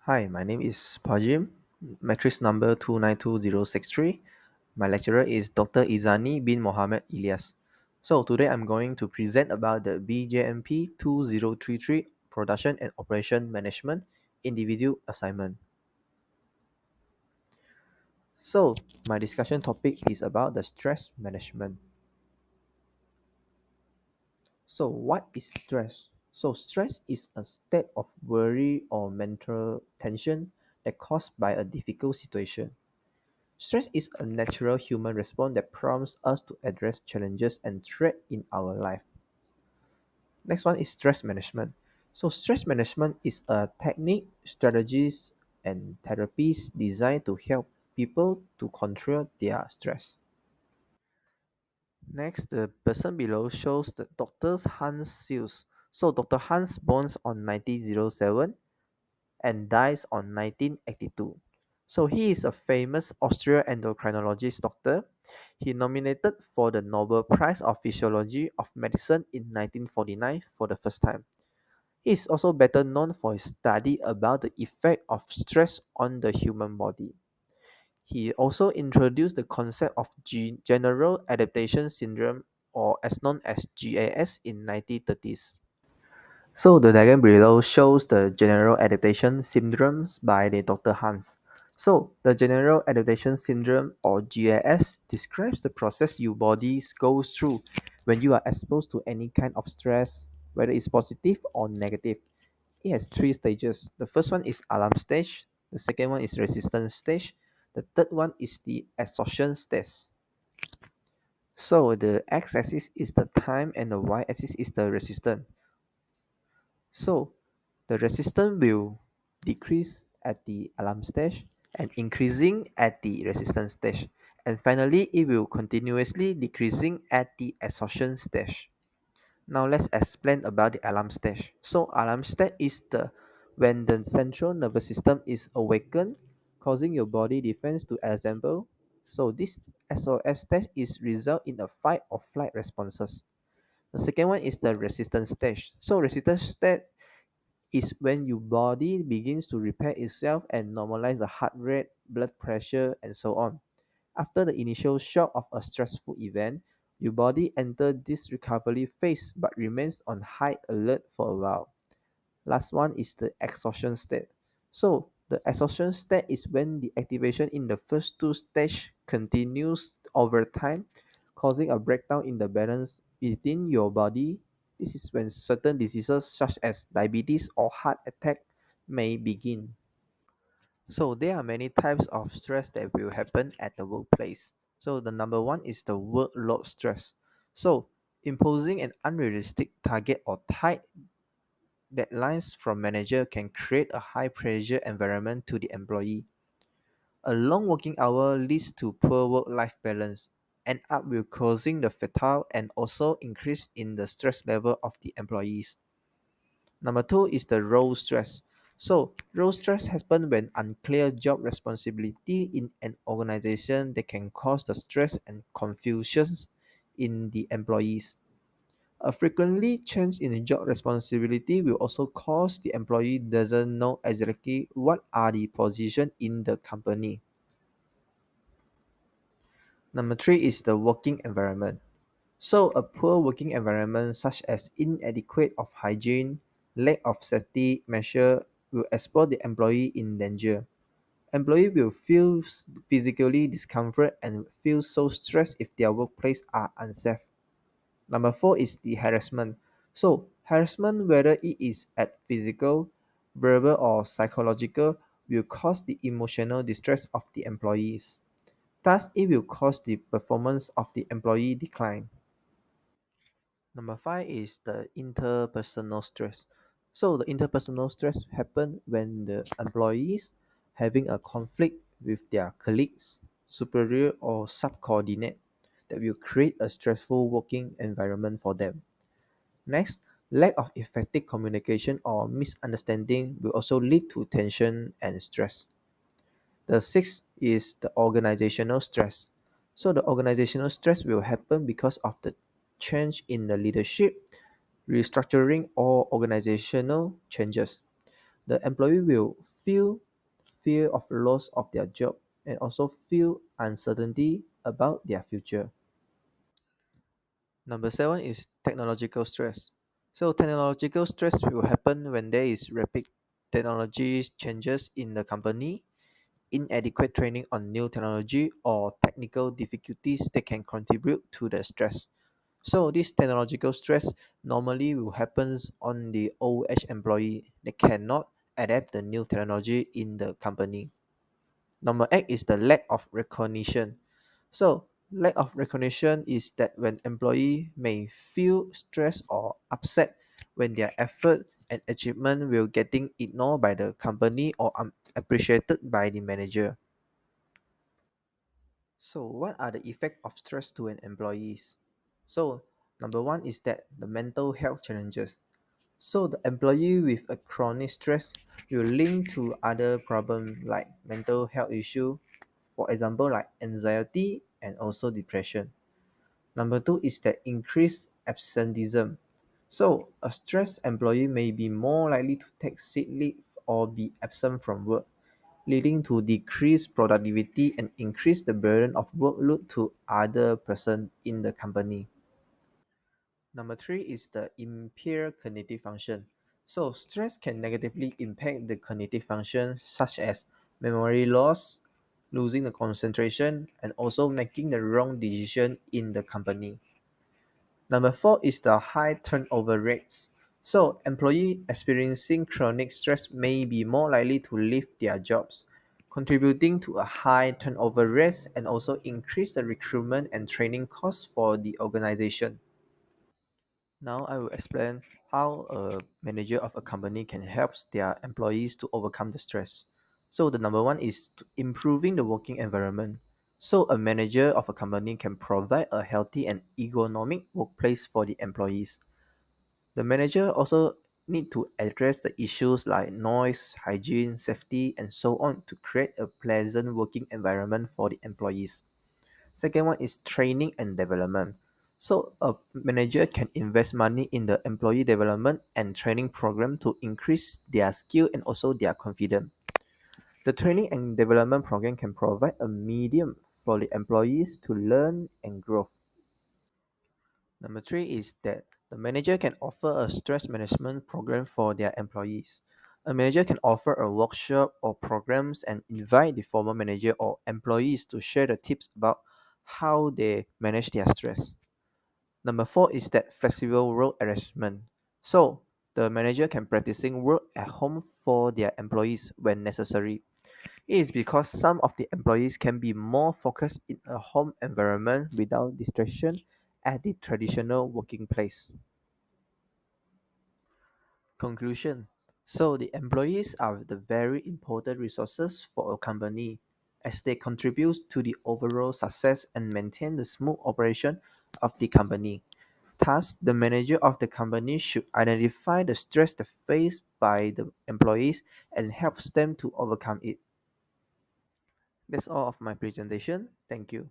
Hi, my name is Pajim, matrix number 2922063. My lecturer is Dr. Izani bin Mohammed Ilyas. So today I'm going to present about the BJMP2033 Production and Operation Management Individual Assignment. So my discussion topic is about the stress management. So what is stress? So stress is a state of worry or mental tension that caused by a difficult situation. Stress is a natural human response that prompts us to address challenges and threats in our life. Next one is stress management. So stress management is a technique, strategies, and therapies designed to help people to control their stress. Next, the person below shows the Dr. Hans Seals. So Dr. Hans born on 1907 and dies on 1982. So he is a famous Austrian endocrinologist doctor. He nominated for the Nobel Prize of Physiology of Medicine in 1949 for the first time. He is also better known for his study about the effect of stress on the human body. He also introduced the concept of General Adaptation Syndrome, or as known as GAS, in 1930s. So the diagram below shows the general adaptation syndromes by the Dr. Hans. So the general adaptation syndrome, or GAS, describes the process your body goes through when you are exposed to any kind of stress, whether it's positive or negative. It has three stages. The first one is alarm stage, the second one is resistance stage, the third one is the exhaustion stage. So the x-axis is the time and the y-axis is the resistance. So the resistance will decrease at the alarm stage and increasing at the resistance stage. And finally, it will continuously decreasing at the exhaustion stage. Now let's explain about the alarm stage. So alarm stage is the when the central nervous system is awakened, causing your body defense to assemble. So this SOS stage is result in a fight or flight responses. The second one is the resistance stage. So resistance stage is when your body begins to repair itself and normalize the heart rate, blood pressure, and so on. After the initial shock of a stressful event, your body enters this recovery phase but remains on high alert for a while. Last one is the exhaustion state. So the exhaustion state is when the activation in the first two stages continues over time, causing a breakdown in the balance within your body. This is when certain diseases such as diabetes or heart attack may begin. So there are many types of stress that will happen at the workplace. So the number one is the workload stress. So imposing an unrealistic target or tight deadlines from manager can create a high pressure environment to the employee. A long working hour leads to poor work-life balance, end up with causing the fatal and also increase in the stress level of the employees. Number two is the role stress. So role stress happens when unclear job responsibility in an organization that can cause the stress and confusions in the employees. A frequently change in job responsibility will also cause the employee doesn't know exactly what are the position in the company. Number three is the working environment. So a poor working environment such as inadequate of hygiene, lack of safety measure will expose the employee in danger. Employee will feel physically discomfort and feel so stressed if their workplace are unsafe. Number four is the harassment. So harassment, whether it is at physical, verbal, or psychological, will cause the emotional distress of the employees. Thus, it will cause the performance of the employee decline. Number five is the interpersonal stress. So the interpersonal stress happen when the employees having a conflict with their colleagues, superior or subordinate that will create a stressful working environment for them. Next, lack of effective communication or misunderstanding will also lead to tension and stress. The sixth is the organizational stress. So the organizational stress will happen because of the change in the leadership, restructuring, or organizational changes. The employee will feel fear of loss of their job and also feel uncertainty about their future. Number seven is technological stress. So technological stress will happen when there is rapid technology changes in the company, inadequate training on new technology, or technical difficulties that can contribute to the stress. So this technological stress normally will happens on the old age employee that cannot adapt the new technology in the company. Number eight is the lack of recognition. So lack of recognition is that when employee may feel stressed or upset when their effort and achievement will getting ignored by the company or appreciated by the manager. So what are the effects of stress to an employees? So number one is that the mental health challenges. So the employee with a chronic stress will link to other problems like mental health issue, for example like anxiety and also depression. Number two is that increased absenteeism. So a stressed employee may be more likely to take sick leave or be absent from work, leading to decreased productivity and increase the burden of workload to other person in the company. Number three is the impaired cognitive function. So stress can negatively impact the cognitive function such as memory loss, losing the concentration, and also making the wrong decision in the company. Number four is the high turnover rates. So employee experiencing chronic stress may be more likely to leave their jobs, contributing to a high turnover rate and also increase the recruitment and training costs for the organization. Now I will explain how a manager of a company can help their employees to overcome the stress. So the number one is improving the working environment. So a manager of a company can provide a healthy and ergonomic workplace for the employees. The manager also need to address the issues like noise, hygiene, safety, and so on to create a pleasant working environment for the employees. Second one is training and development. So a manager can invest money in the employee development and training program to increase their skill and also their confidence. The training and development program can provide a medium for the employees to learn and grow. Number three is that the manager can offer a stress management program for their employees. A manager can offer a workshop or programs and invite the former manager or employees to share the tips about how they manage their stress. Number four is that flexible role arrangement. So the manager can practicing work at home for their employees when necessary. It is because some of the employees can be more focused in a home environment without distraction at the traditional working place. Conclusion. So the employees are the very important resources for a company as they contribute to the overall success and maintain the smooth operation of the company. Thus, the manager of the company should identify the stress faced by the employees and helps them to overcome it. That's all of my presentation. Thank you.